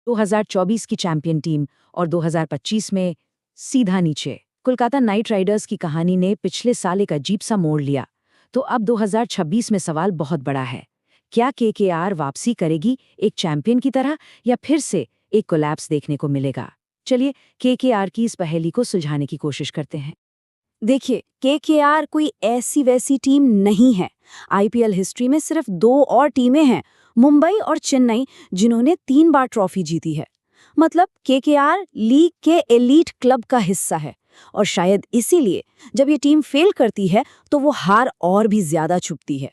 2024 की champion team और 2025 में सीधा नीचे। कोलकाता नाइट राइडर्स की कहानी ने पिछले साल एक अजीब सा मोड़ लिया। तो अब 2026 में सवाल बहुत बड़ा है। क्या केकेआर वापसी करेगी एक चैंपियन की तरह, या फिर से एक कोलैप्स देखने को मिलेगा? चलिए केकेआर की इस पहेली को सुलझाने की कोशिश करते हैं। देखिए, केकेआर कोई ऐसी वैसी टीम नहीं है। आईपीएल हिस्ट्री में सिर्फ दो और टीमें हैं, मुंबई और चेन्नई, जिन्होंने 3 बार ट्रॉफी जीती है। मतलब केकेआर लीग के एलीट क्लब का हिस्सा है। और शायद इसीलिए जब ये टीम फेल करती है तो वो हार और भी ज्यादा छुपती है।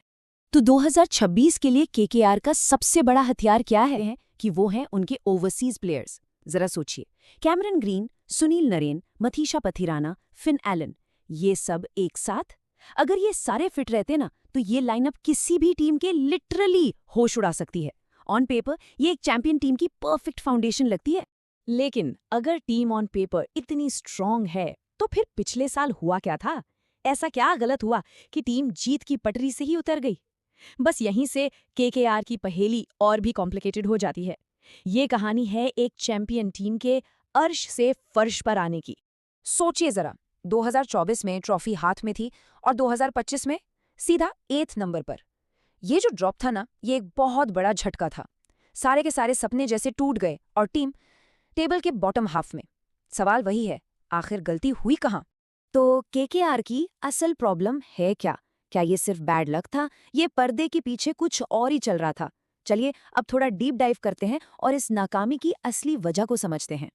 तो 2026 के लिए केकेआर का सबसे बड़ा हथियार क्या है कि वो हैं उनके ओवरसीज प्लेयर्स। जरा सोचिए, Cameron Green, Sunil Narine, Matheesha Pathirana, Finn Allen, ये सब एक साथ। अगर ये सारे फिट रहते ना तो ये लाइनअप किसी भी टीम के लिटरली होश उड़ा सकती है। ऑन पेपर ये एक चैंपियन टीम की परफेक्ट फाउंडेशन लगती है। लेकिन अगर टीम ऑन पेपर इतनी स्ट्रांग है तो फिर पिछले साल हुआ क्या था? ऐसा क्या गलत हुआ कि टीम जीत की पटरी से ही उतर गई? बस यहीं से केकेआर की पहेली और भी कॉम्प्लिकेटेड हो जाती है। ये कहानी है एक चैंपियन टीम के अर्श से फर्श पर आने की। सोचिए जरा, 2024 में ट्रॉफी हाथ में थी और 2025 में सीधा 8th नंबर पर। ये जो ड्रॉप था ना, ये एक बहुत बड़ा झटका था। सारे के सारे सपने जैसे टूट गए और टीम टेबल के बॉटम हाफ में। सवाल वही है, आखिर गलती हुई कहाँ? तो केकेआर की असल प्रॉब्लम है क्या? क्या ये सिर्फ बैड लक था? ये पर्दे के पीछे कुछ और ही चल रहा था? चलिए अब थोड़ा डीप डाइव करते हैं और इस नाकामी की असली वजह को समझते हैं।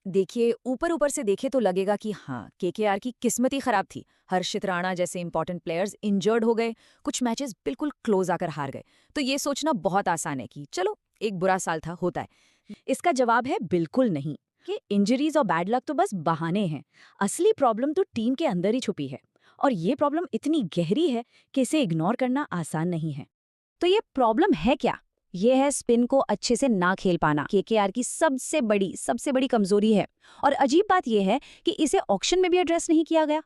देखिए, ऊपर ऊपर से देखे तो लगेगा कि हाँ, केकेआर की किस्मत ही खराब थी। हर्षित राणा जैसे इंपॉर्टेंट प्लेयर्स इंजर्ड हो गए, कुछ मैचेस बिल्कुल क्लोज आकर हार गए। तो ये सोचना बहुत आसान है कि चलो एक बुरा साल था, होता है। इसका जवाब है बिल्कुल नहीं, कि इंजरीज और बैड लक तो बस बहाने हैं। असली प्रॉब्लम तो टीम के अंदर ही छुपी है। और ये प्रॉब्लम इतनी गहरी है कि इसे इग्नोर करना आसान नहीं है। तो ये प्रॉब्लम है क्या? ये है स्पिन को अच्छे से ना खेल पाना। केकेआर की सबसे बड़ी कमजोरी है। और अजीब बात यह है कि इसे ऑक्शन में भी एड्रेस नहीं किया गया।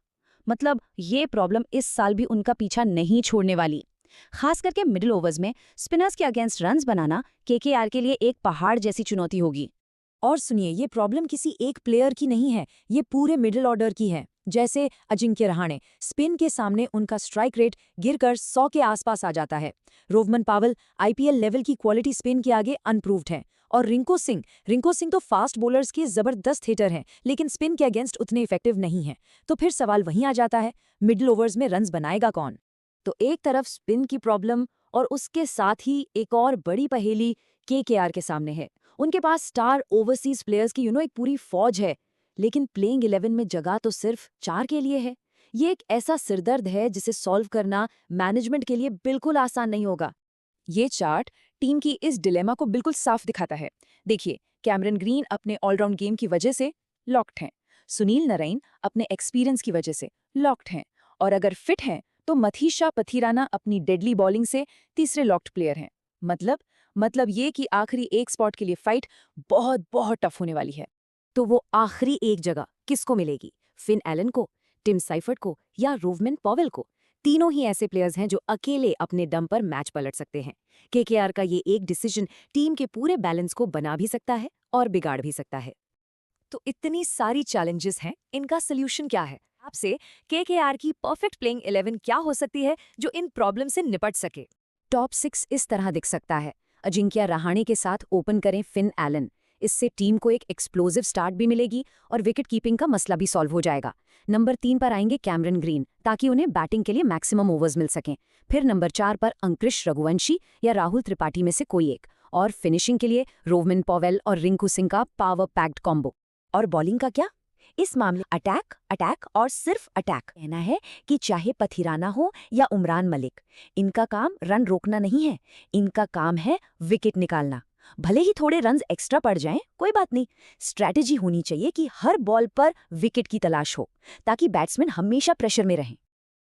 मतलब ये प्रॉब्लम इस साल भी उनका पीछा नहीं छोड़ने वाली। खास करके मिडिल ओवर्स में स्पिनर्स के अगेंस्ट रन्स बनाना केकेआर के लिए एक पहाड़ जैसी चुनौती होगी। और सुनिए, ये प्रॉब्लम किसी एक प्लेयर की नहीं है, ये पूरे मिडिल ऑर्डर की है। जैसे अजिंक्य रहाणे, स्पिन के सामने उनका स्ट्राइक रेट गिरकर 100 के आसपास आ जाता है। रोवमन पावल आईपीएल लेवल की क्वालिटी स्पिन के आगे अनप्रूव्ड है। और रिंको सिंह तो फास्ट बॉलर्स के जबरदस्त हिटर हैं, लेकिन स्पिन के अगेंस्ट उतने इफेक्टिव नहीं हैं। तो फिर सवाल वहीं आ जाता है, मिडिल ओवर्स में रन्स बनाएगा कौन? तो एक तरफ स्पिन की प्रॉब्लम और उसके साथ ही एक और बड़ी पहेली केकेआर के सामने है। उनके पास स्टार ओवरसीज प्लेयर्स की एक पूरी फौज है, लेकिन प्लेइंग 11 में जगह तो सिर्फ 4 के लिए है। ये एक ऐसा सिरदर्द है जिसे सॉल्व करना मैनेजमेंट के लिए बिल्कुल आसान नहीं होगा। ये चार्ट टीम की इस डिलेमा को बिल्कुल साफ दिखाता है। देखिए, कैमरन ग्रीन अपने ऑलराउंड गेम की वजह से लॉक्ड हैं। सुनील नरैन अपने एक्सपीरियंस की वजह से लॉक्ड हैं। और अगर फिट हैं तो मथीशा पथिराना अपनी डेडली बॉलिंग से तीसरे लॉक्ड प्लेयर हैं। मतलब ये कि आखिरी एक स्पॉट के लिए फाइट बहुत बहुत टफ होने वाली है। तो वो आखिरी एक जगह किसको मिलेगी? फिन एलन को, टिम साइफर्ट को, या रोवमन पॉवेल को? तीनों ही ऐसे प्लेयर्स हैं जो अकेले अपने दम पर मैच पलट सकते हैं। केकेआर का ये एक डिसीजन टीम के पूरे बैलेंस को बना भी सकता है और बिगाड़ भी सकता है। तो इतनी सारी चैलेंजेस हैं, इनका सोल्यूशन क्या है? आपसे केकेआर की परफेक्ट प्लेइंग 11 क्या हो सकती है जो इन प्रॉब्लम से निपट सके? टॉप 6 इस तरह दिख सकता है। अजिंक्य रहाणे के साथ ओपन करें फिन एलन। इससे टीम को एक एक्सप्लोसिव स्टार्ट भी मिलेगी और विकेट कीपिंग का मसला भी सॉल्व हो जाएगा। नंबर 3 पर आएंगे कैमरन ग्रीन, ताकि उन्हें बैटिंग के लिए मैक्सिमम ओवर्स मिल सकें। फिर नंबर 4 पर अंकुश रघुवंशी या राहुल त्रिपाठी में से कोई एक। और फिनिशिंग के लिए रोवमन पॉवेल और रिंकू सिंह का पावर पैक्ड कॉम्बो। और बॉलिंग का क्या? इस मामले अटैक अटैक और सिर्फ अटैक। कहना है कि चाहे पथिराना हो या उमरान मलिक, इनका काम रन रोकना नहीं है, इनका काम है विकेट निकालना। भले ही थोड़े रन्स एक्स्ट्रा पड़ जाएं, कोई बात नहीं। स्ट्रैटेजी होनी चाहिए कि हर बॉल पर विकेट की तलाश हो, ताकि बैट्समैन हमेशा प्रेशर में रहें।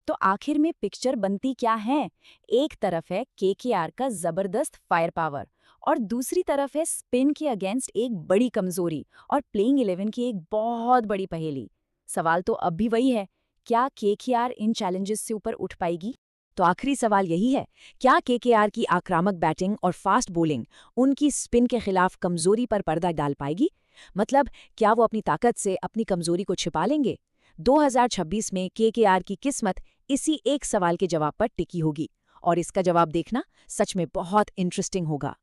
तो आखिर में पिक्चर बनती क्या है? एक तरफ है केकेआर का जबरदस्त फायर पावर और दूसरी तरफ है स्पिन के अगेंस्ट एक बड़ी कमजोरी और प्लेइंग 11 की एक बहुत बड़ी पहेली। सवाल तो अब भी वही है, क्या केकेआर इन चैलेंजेस से ऊपर उठ पाएगी? तो आखिरी सवाल यही है, क्या केकेआर की आक्रामक बैटिंग और फास्ट बॉलिंग उनकी स्पिन के खिलाफ कमजोरी पर पर्दा डाल पाएगी? मतलब क्या वो अपनी ताकत से अपनी कमजोरी को छिपा लेंगे? 2026 में केकेआर की किस्मत इसी एक सवाल के जवाब पर टिकी होगी, और इसका जवाब देखना सच में बहुत इंटरेस्टिंग होगा।